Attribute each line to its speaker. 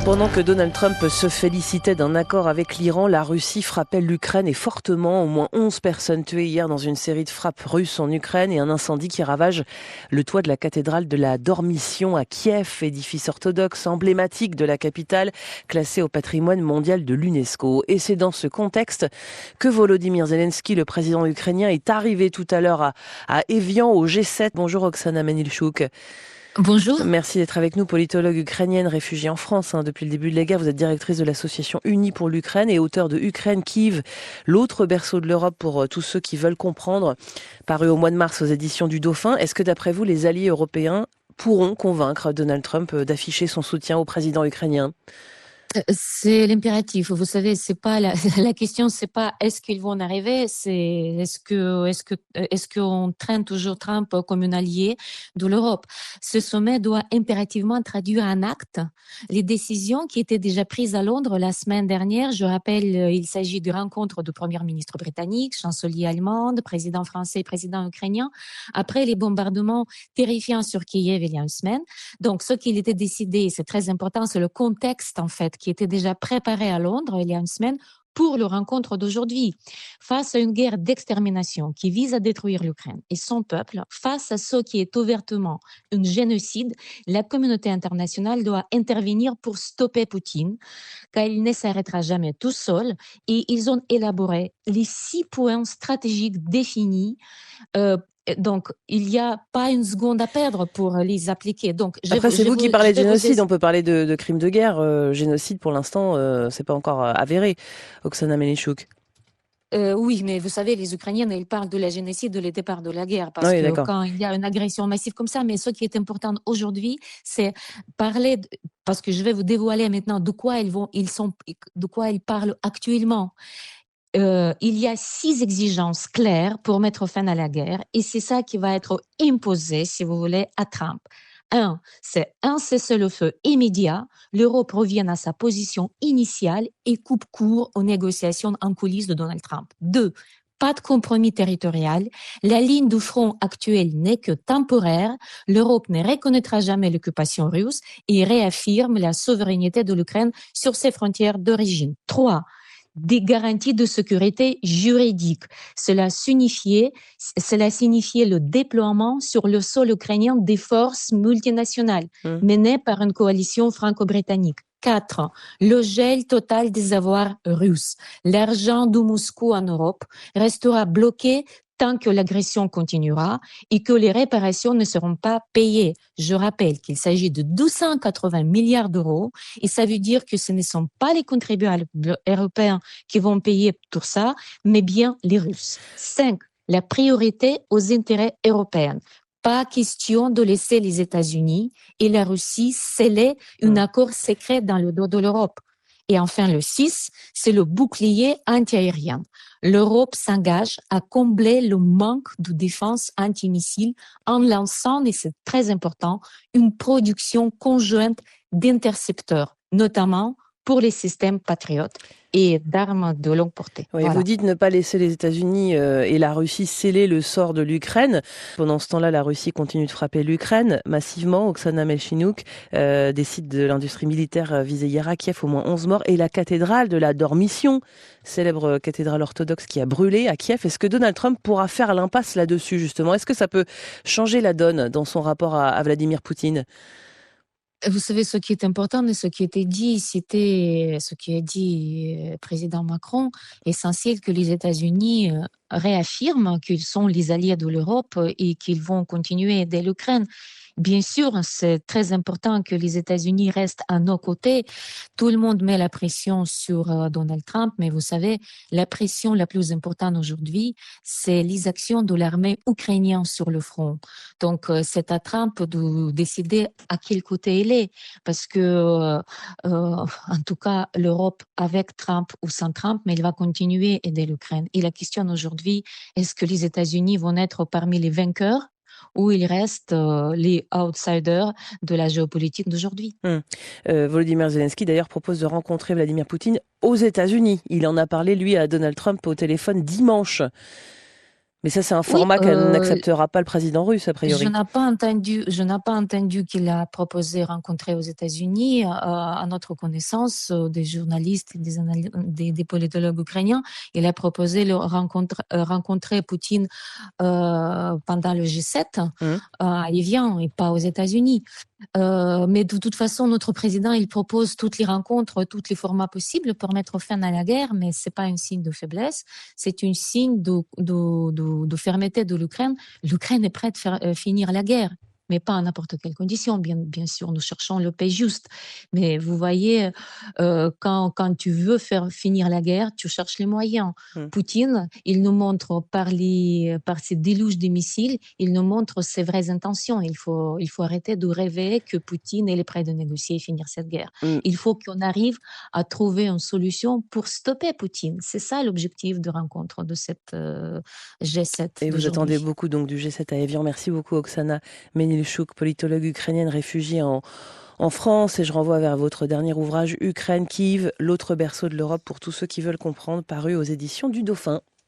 Speaker 1: Pendant que Donald Trump se félicitait d'un accord avec l'Iran, la Russie frappait l'Ukraine et fortement. Au moins 11 personnes tuées hier dans une série de frappes russes en Ukraine et un incendie qui ravage le toit de la cathédrale de la Dormition à Kiev, édifice orthodoxe emblématique de la capitale, classé au patrimoine mondial de l'UNESCO. Et c'est dans ce contexte que Volodymyr Zelensky, le président ukrainien, est arrivé tout à l'heure à Évian au G7. Bonjour Oksana Manilchouk.
Speaker 2: Bonjour.
Speaker 1: Merci d'être avec nous, politologue ukrainienne réfugiée en France depuis le début de la guerre. Vous êtes directrice de l'association Unie pour l'Ukraine et auteure de Ukraine, Kiev, l'autre berceau de l'Europe pour tous ceux qui veulent comprendre, paru au mois de mars aux éditions du Dauphin. Est-ce que d'après vous, les alliés européens pourront convaincre Donald Trump d'afficher son soutien au président ukrainien ?
Speaker 2: C'est l'impératif. Vous savez, c'est pas la question, c'est pas est-ce qu'ils vont arriver, c'est est-ce qu'on traîne toujours Trump comme un allié de l'Europe. Ce sommet doit impérativement traduire en acte les décisions qui étaient déjà prises à Londres la semaine dernière. Je rappelle, il s'agit de rencontres de Premier ministre britannique, chancelier allemande, président français et président ukrainien, après les bombardements terrifiants sur Kiev il y a une semaine. Donc, ce qu'il était décidé, c'est très important, c'est le contexte, en fait, qui était déjà préparé à Londres il y a une semaine pour la rencontre d'aujourd'hui. Face à une guerre d'extermination qui vise à détruire l'Ukraine et son peuple, face à ce qui est ouvertement un génocide, la communauté internationale doit intervenir pour stopper Poutine, car il ne s'arrêtera jamais tout seul. Et ils ont élaboré les 6 points stratégiques définis. Donc, il n'y a pas une seconde à perdre pour les appliquer. Donc,
Speaker 1: Après, c'est vous qui parlez de génocide. On peut parler de crimes de guerre. Génocide, pour l'instant, c'est pas encore avéré. Oksana Melnichuk.
Speaker 2: Oui, mais vous savez, les Ukrainiens, ils parlent de la génocide, de le départ de la guerre, parce
Speaker 1: Oui,
Speaker 2: que
Speaker 1: d'accord.
Speaker 2: quand il y a une agression massive comme ça, mais ce qui est important aujourd'hui, c'est parler, parce que je vais vous dévoiler maintenant de quoi de quoi ils parlent actuellement. Il y a 6 exigences claires pour mettre fin à la guerre et c'est ça qui va être imposé, si vous voulez, à Trump. C'est un cessez-le-feu immédiat, l'Europe revient à sa position initiale et coupe court aux négociations en coulisses de Donald Trump. 2, pas de compromis territorial. La ligne du front actuelle n'est que temporaire. L'Europe ne reconnaîtra jamais l'occupation russe et réaffirme la souveraineté de l'Ukraine sur ses frontières d'origine. 3, des garanties de sécurité juridique. Cela signifiait le déploiement sur le sol ukrainien des forces multinationales menées par une coalition franco-britannique. 4, le gel total des avoirs russes. L'argent de Moscou en Europe restera bloqué tant que l'agression continuera et que les réparations ne seront pas payées. Je rappelle qu'il s'agit de 280 milliards d'euros et ça veut dire que ce ne sont pas les contribuables européens qui vont payer pour ça, mais bien les Russes. 5, la priorité aux intérêts européens. Pas question de laisser les États-Unis et la Russie sceller un accord secret dans le dos de l'Europe. Et enfin, le 6, c'est le bouclier antiaérien. L'Europe s'engage à combler le manque de défense antimissiles en lançant, et c'est très important, une production conjointe d'intercepteurs, notamment pour les systèmes patriotes et d'armes de longue portée.
Speaker 1: Oui,
Speaker 2: Voilà.
Speaker 1: vous dites ne pas laisser les États-Unis et la Russie sceller le sort de l'Ukraine. Pendant ce temps-là, la Russie continue de frapper l'Ukraine massivement. Oksana Melnichuk, des sites de l'industrie militaire visés hier à Kiev, au moins 11 morts. Et la cathédrale de la Dormition, célèbre cathédrale orthodoxe qui a brûlé à Kiev. Est-ce que Donald Trump pourra faire l'impasse là-dessus, justement ? Est-ce que ça peut changer la donne dans son rapport à Vladimir Poutine ?
Speaker 2: Vous savez, ce qui est important et ce qui était dit, c'était ce qui a dit le président Macron, essentiel que les États-Unis réaffirment qu'ils sont les alliés de l'Europe et qu'ils vont continuer à aider l'Ukraine. Bien sûr, c'est très important que les États-Unis restent à nos côtés. Tout le monde met la pression sur Donald Trump, mais vous savez, la pression la plus importante aujourd'hui, c'est les actions de l'armée ukrainienne sur le front. Donc, c'est à Trump de décider à quel côté il est, parce que, en tout cas, l'Europe avec Trump ou sans Trump, mais il va continuer à aider l'Ukraine. Et la question aujourd'hui, est-ce que les États-Unis vont être parmi les vainqueurs ou ils restent les outsiders de la géopolitique d'aujourd'hui?
Speaker 1: Volodymyr Zelensky, d'ailleurs, propose de rencontrer Vladimir Poutine aux États-Unis. Il en a parlé, lui, à Donald Trump au téléphone dimanche. Mais ça, c'est un
Speaker 2: Oui,
Speaker 1: format qu'elle n'acceptera pas le président russe, a priori.
Speaker 2: je n'ai pas entendu qu'il a proposé rencontrer aux États-Unis. À notre connaissance, des journalistes, des politologues ukrainiens, il a proposé rencontrer Poutine pendant le G7
Speaker 1: Hum.
Speaker 2: à Evian et pas aux États-Unis. Mais de toute façon, notre président, il propose toutes les rencontres, tous les formats possibles pour mettre fin à la guerre, mais c'est pas un signe de faiblesse, c'est un signe de fermeté de l'Ukraine. L'Ukraine est prête à finir la guerre, mais pas à n'importe quelle condition. Bien sûr, nous cherchons le paix juste. Mais vous voyez, quand tu veux faire finir la guerre, tu cherches les moyens.
Speaker 1: Hum.
Speaker 2: Poutine, il nous montre par ses déluges de missiles, il nous montre ses vraies intentions. Il faut arrêter de rêver que Poutine est prêt de négocier et finir cette guerre.
Speaker 1: Hum.
Speaker 2: Il faut qu'on arrive à trouver une solution pour stopper Poutine. C'est ça l'objectif de rencontre de cette G7
Speaker 1: Et vous attendez
Speaker 2: d'aujourd'hui.
Speaker 1: beaucoup donc du G7 à Evian. Merci beaucoup, Oksana Menilchuk, politologue ukrainienne réfugiée en France. Et je renvoie vers votre dernier ouvrage, Ukraine, Kiev, l'autre berceau de l'Europe pour tous ceux qui veulent comprendre, paru aux éditions du Dauphin.